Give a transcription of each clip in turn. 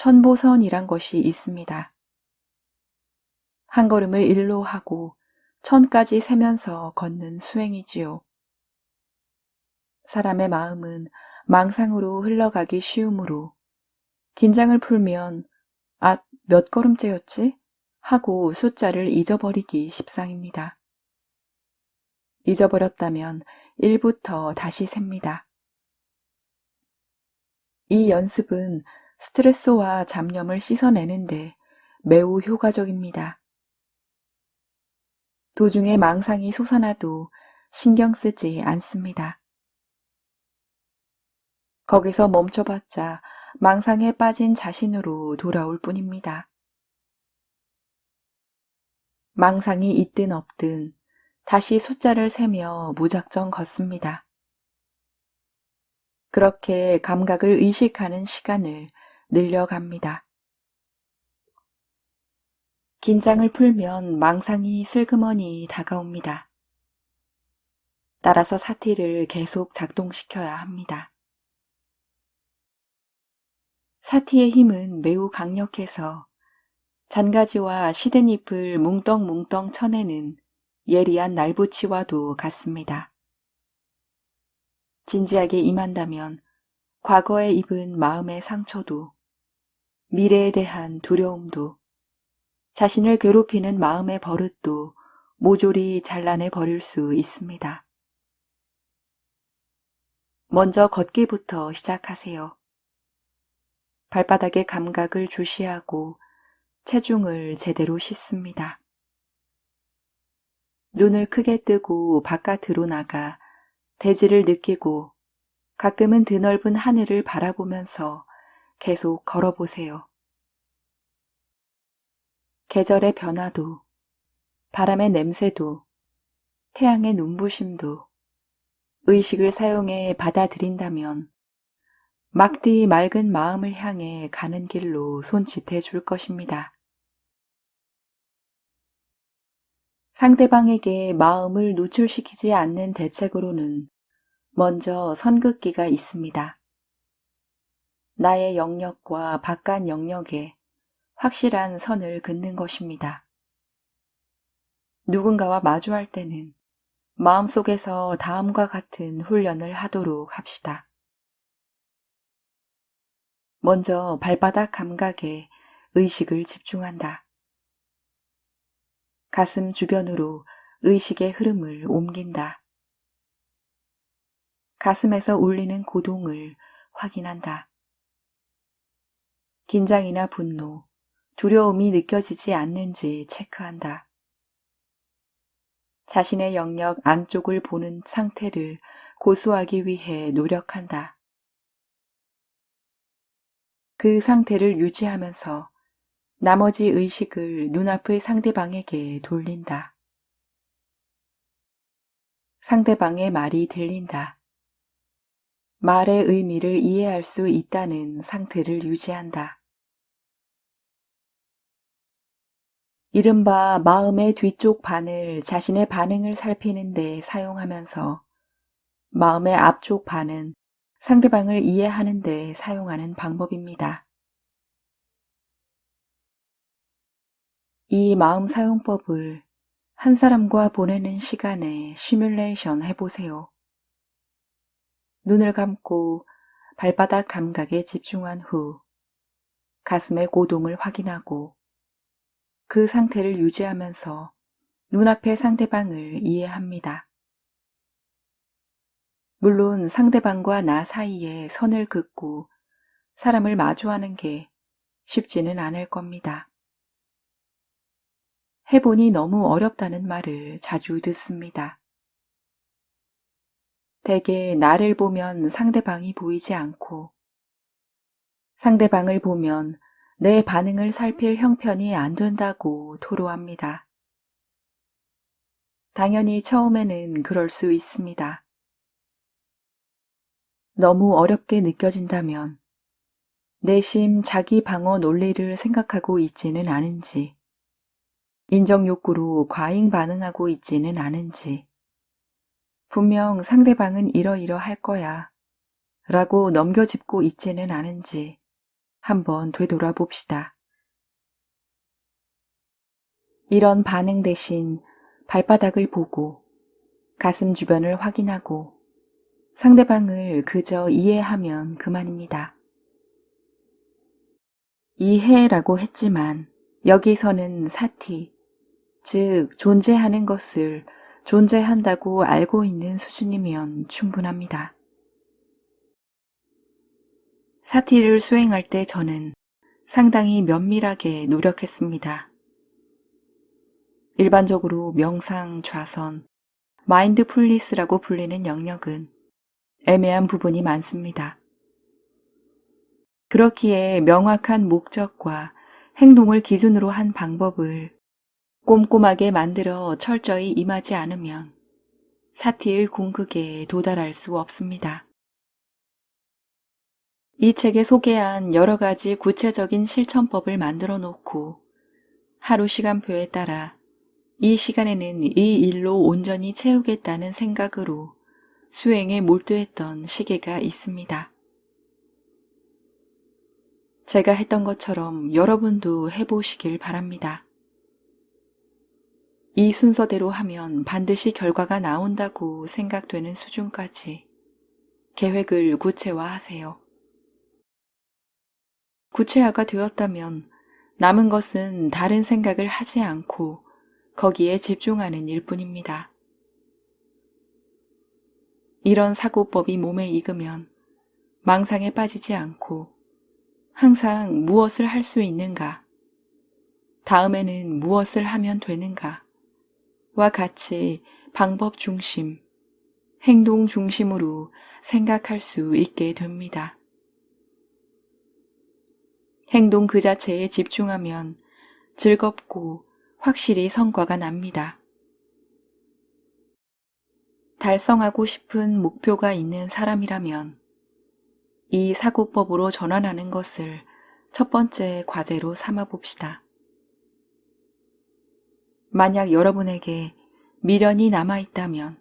천보선이란 것이 있습니다. 한 걸음을 일로 하고 천까지 세면서 걷는 수행이지요. 사람의 마음은 망상으로 흘러가기 쉬우므로 긴장을 풀면 몇 걸음째였지? 하고 숫자를 잊어버리기 십상입니다. 잊어버렸다면 1부터 다시 셉니다. 이 연습은 스트레스와 잡념을 씻어내는데 매우 효과적입니다. 도중에 망상이 솟아나도 신경 쓰지 않습니다. 거기서 멈춰봤자 망상에 빠진 자신으로 돌아올 뿐입니다. 망상이 있든 없든 다시 숫자를 세며 무작정 걷습니다. 그렇게 감각을 의식하는 시간을 늘려갑니다. 긴장을 풀면 망상이 슬그머니 다가옵니다. 따라서 사티를 계속 작동시켜야 합니다. 사티의 힘은 매우 강력해서 잔가지와 시든 잎을 뭉덩뭉덩 쳐내는 예리한 날붙이와도 같습니다. 진지하게 임한다면 과거에 입은 마음의 상처도, 미래에 대한 두려움도, 자신을 괴롭히는 마음의 버릇도 모조리 잘라내 버릴 수 있습니다. 먼저 걷기부터 시작하세요. 발바닥의 감각을 주시하고 체중을 제대로 싣습니다. 눈을 크게 뜨고 바깥으로 나가 대지를 느끼고 가끔은 드넓은 하늘을 바라보면서 계속 걸어보세요. 계절의 변화도, 바람의 냄새도, 태양의 눈부심도 의식을 사용해 받아들인다면 막디 맑은 마음을 향해 가는 길로 손짓해 줄 것입니다. 상대방에게 마음을 노출시키지 않는 대책으로는 먼저 선긋기가 있습니다. 나의 영역과 바깥 영역에 확실한 선을 긋는 것입니다. 누군가와 마주할 때는 마음속에서 다음과 같은 훈련을 하도록 합시다. 먼저 발바닥 감각에 의식을 집중한다. 가슴 주변으로 의식의 흐름을 옮긴다. 가슴에서 울리는 고동을 확인한다. 긴장이나 분노, 두려움이 느껴지지 않는지 체크한다. 자신의 영역 안쪽을 보는 상태를 고수하기 위해 노력한다. 그 상태를 유지하면서 나머지 의식을 눈앞의 상대방에게 돌린다. 상대방의 말이 들린다. 말의 의미를 이해할 수 있다는 상태를 유지한다. 이른바 마음의 뒤쪽 반을 자신의 반응을 살피는 데 사용하면서 마음의 앞쪽 반은 상대방을 이해하는 데 사용하는 방법입니다. 이 마음 사용법을 한 사람과 보내는 시간에 시뮬레이션 해보세요. 눈을 감고 발바닥 감각에 집중한 후 가슴의 고동을 확인하고 그 상태를 유지하면서 눈앞의 상대방을 이해합니다. 물론 상대방과 나 사이에 선을 긋고 사람을 마주하는 게 쉽지는 않을 겁니다. 해보니 너무 어렵다는 말을 자주 듣습니다. 대개 나를 보면 상대방이 보이지 않고 상대방을 보면 내 반응을 살필 형편이 안 된다고 토로합니다. 당연히 처음에는 그럴 수 있습니다. 너무 어렵게 느껴진다면 내심 자기 방어 논리를 생각하고 있지는 않은지, 인정 욕구로 과잉 반응하고 있지는 않은지, 분명 상대방은 이러이러할 거야 라고 넘겨짚고 있지는 않은지 한번 되돌아봅시다. 이런 반응 대신 발바닥을 보고 가슴 주변을 확인하고 상대방을 그저 이해하면 그만입니다. 이해라고 했지만 여기서는 사티, 즉 존재하는 것을 존재한다고 알고 있는 수준이면 충분합니다. 사티를 수행할 때 저는 상당히 면밀하게 노력했습니다. 일반적으로 명상, 좌선, 마인드풀니스라고 불리는 영역은 애매한 부분이 많습니다. 그렇기에 명확한 목적과 행동을 기준으로 한 방법을 꼼꼼하게 만들어 철저히 임하지 않으면 사티의 궁극에 도달할 수 없습니다. 이 책에 소개한 여러 가지 구체적인 실천법을 만들어 놓고 하루 시간표에 따라 이 시간에는 이 일로 온전히 채우겠다는 생각으로 수행에 몰두했던 시기가 있습니다. 제가 했던 것처럼 여러분도 해보시길 바랍니다. 이 순서대로 하면 반드시 결과가 나온다고 생각되는 수준까지 계획을 구체화하세요. 구체화가 되었다면 남은 것은 다른 생각을 하지 않고 거기에 집중하는 일뿐입니다. 이런 사고법이 몸에 익으면 망상에 빠지지 않고 항상 무엇을 할 수 있는가, 다음에는 무엇을 하면 되는가 와 같이 방법 중심, 행동 중심으로 생각할 수 있게 됩니다. 행동 그 자체에 집중하면 즐겁고 확실히 성과가 납니다. 달성하고 싶은 목표가 있는 사람이라면 이 사고법으로 전환하는 것을 첫 번째 과제로 삼아 봅시다. 만약 여러분에게 미련이 남아있다면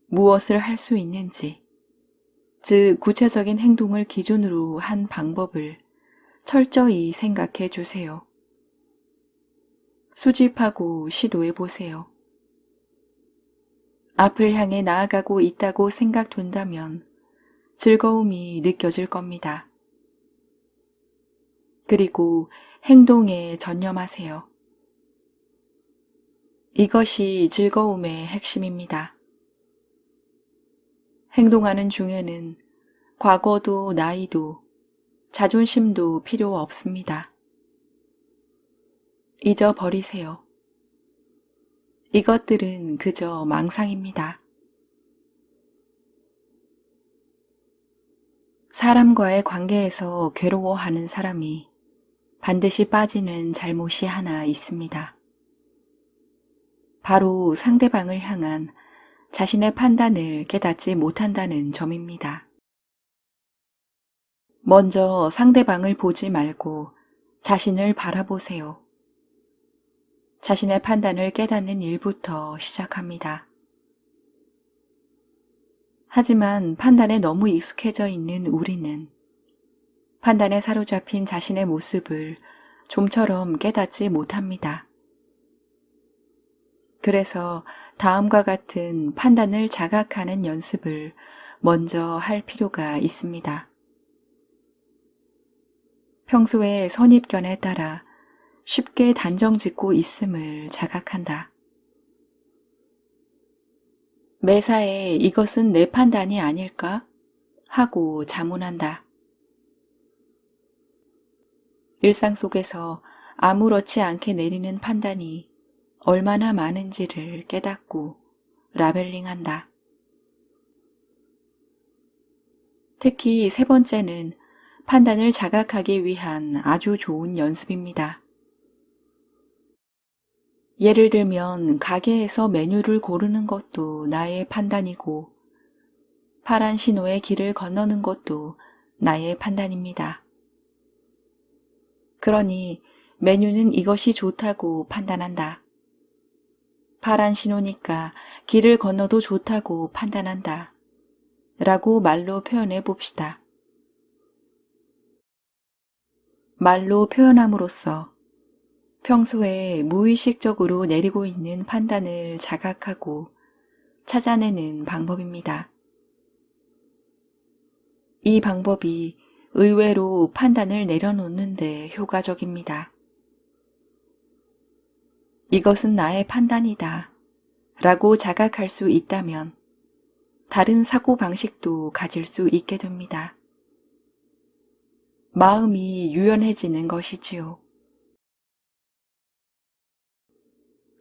무엇을 할 수 있는지, 즉 구체적인 행동을 기준으로 한 방법을 철저히 생각해 주세요. 수집하고 시도해 보세요. 앞을 향해 나아가고 있다고 생각된다면 즐거움이 느껴질 겁니다. 그리고 행동에 전념하세요. 이것이 즐거움의 핵심입니다. 행동하는 중에는 과거도 나이도 자존심도 필요 없습니다. 잊어버리세요. 이것들은 그저 망상입니다. 사람과의 관계에서 괴로워하는 사람이 반드시 빠지는 잘못이 하나 있습니다. 바로 상대방을 향한 자신의 판단을 깨닫지 못한다는 점입니다. 먼저 상대방을 보지 말고 자신을 바라보세요. 자신의 판단을 깨닫는 일부터 시작합니다. 하지만 판단에 너무 익숙해져 있는 우리는 판단에 사로잡힌 자신의 모습을 좀처럼 깨닫지 못합니다. 그래서 다음과 같은 판단을 자각하는 연습을 먼저 할 필요가 있습니다. 평소에 선입견에 따라 쉽게 단정짓고 있음을 자각한다. 매사에 이것은 내 판단이 아닐까? 하고 자문한다. 일상 속에서 아무렇지 않게 내리는 판단이 얼마나 많은지를 깨닫고 라벨링한다. 특히 세 번째는 판단을 자각하기 위한 아주 좋은 연습입니다. 예를 들면 가게에서 메뉴를 고르는 것도 나의 판단이고 파란 신호의 길을 건너는 것도 나의 판단입니다. 그러니 메뉴는 이것이 좋다고 판단한다. 파란 신호니까 길을 건너도 좋다고 판단한다. 라고 말로 표현해 봅시다. 말로 표현함으로써 평소에 무의식적으로 내리고 있는 판단을 자각하고 찾아내는 방법입니다. 이 방법이 의외로 판단을 내려놓는데 효과적입니다. 이것은 나의 판단이다 라고 자각할 수 있다면 다른 사고방식도 가질 수 있게 됩니다. 마음이 유연해지는 것이지요.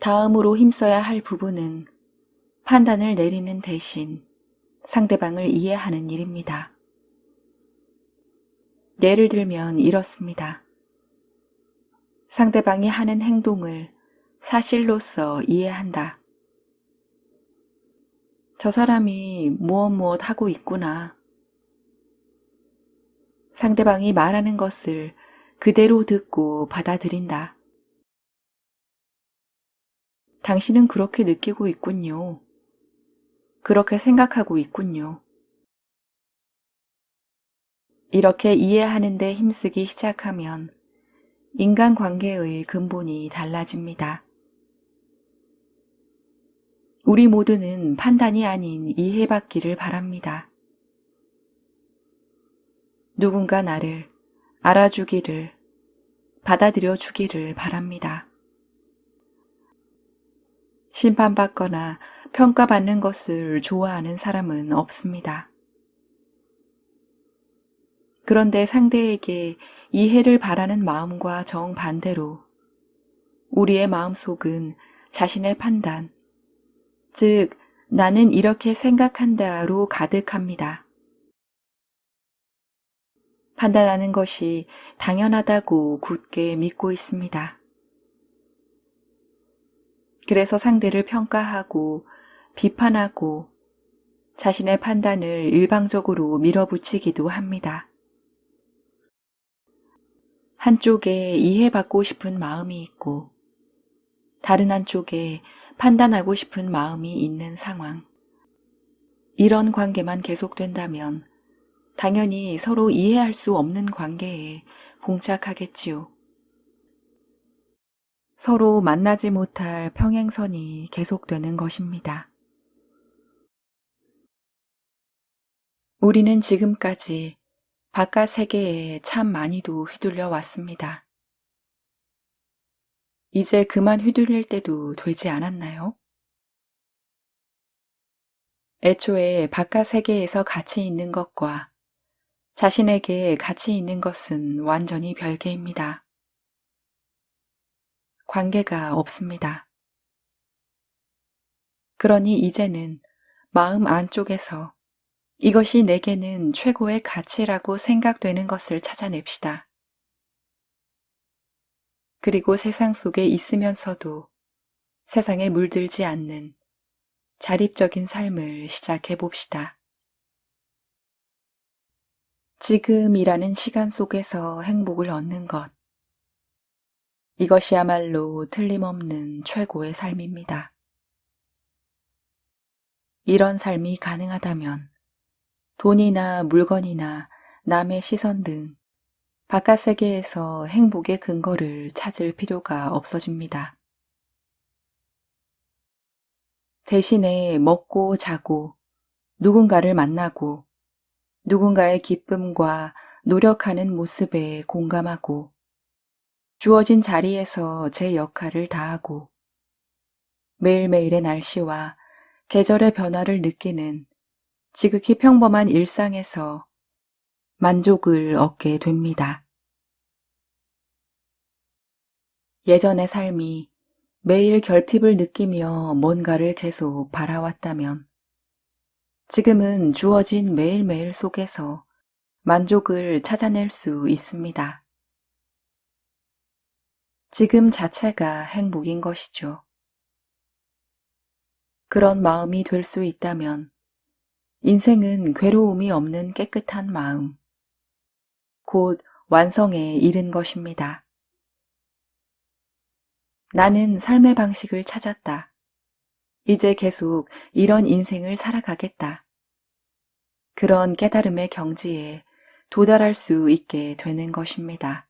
다음으로 힘써야 할 부분은 판단을 내리는 대신 상대방을 이해하는 일입니다. 예를 들면 이렇습니다. 상대방이 하는 행동을 사실로서 이해한다. 저 사람이 무엇 하고 있구나. 상대방이 말하는 것을 그대로 듣고 받아들인다. 당신은 그렇게 느끼고 있군요. 그렇게 생각하고 있군요. 이렇게 이해하는 데 힘쓰기 시작하면 인간관계의 근본이 달라집니다. 우리 모두는 판단이 아닌 이해받기를 바랍니다. 누군가 나를 알아주기를, 받아들여 주기를 바랍니다. 심판받거나 평가받는 것을 좋아하는 사람은 없습니다. 그런데 상대에게 이해를 바라는 마음과 정반대로 우리의 마음속은 자신의 판단, 즉 나는 이렇게 생각한다로 가득합니다. 판단하는 것이 당연하다고 굳게 믿고 있습니다. 그래서 상대를 평가하고 비판하고 자신의 판단을 일방적으로 밀어붙이기도 합니다. 한쪽에 이해받고 싶은 마음이 있고 다른 한쪽에 판단하고 싶은 마음이 있는 상황. 이런 관계만 계속된다면 당연히 서로 이해할 수 없는 관계에 봉착하겠지요. 서로 만나지 못할 평행선이 계속되는 것입니다. 우리는 지금까지 바깥 세계에 참 많이도 휘둘려 왔습니다. 이제 그만 휘둘릴 때도 되지 않았나요? 애초에 바깥 세계에서 가치 있는 것과 자신에게 가치 있는 것은 완전히 별개입니다. 관계가 없습니다. 그러니 이제는 마음 안쪽에서 이것이 내게는 최고의 가치라고 생각되는 것을 찾아냅시다. 그리고 세상 속에 있으면서도 세상에 물들지 않는 자립적인 삶을 시작해 봅시다. 지금이라는 시간 속에서 행복을 얻는 것. 이것이야말로 틀림없는 최고의 삶입니다. 이런 삶이 가능하다면 돈이나 물건이나 남의 시선 등 바깥 세계에서 행복의 근거를 찾을 필요가 없어집니다. 대신에 먹고 자고 누군가를 만나고 누군가의 기쁨과 노력하는 모습에 공감하고 주어진 자리에서 제 역할을 다하고 매일매일의 날씨와 계절의 변화를 느끼는 지극히 평범한 일상에서 만족을 얻게 됩니다. 예전의 삶이 매일 결핍을 느끼며 뭔가를 계속 바라왔다면 지금은 주어진 매일매일 속에서 만족을 찾아낼 수 있습니다. 지금 자체가 행복인 것이죠. 그런 마음이 될 수 있다면 인생은 괴로움이 없는 깨끗한 마음, 곧 완성에 이른 것입니다. 나는 삶의 방식을 찾았다. 이제 계속 이런 인생을 살아가겠다. 그런 깨달음의 경지에 도달할 수 있게 되는 것입니다.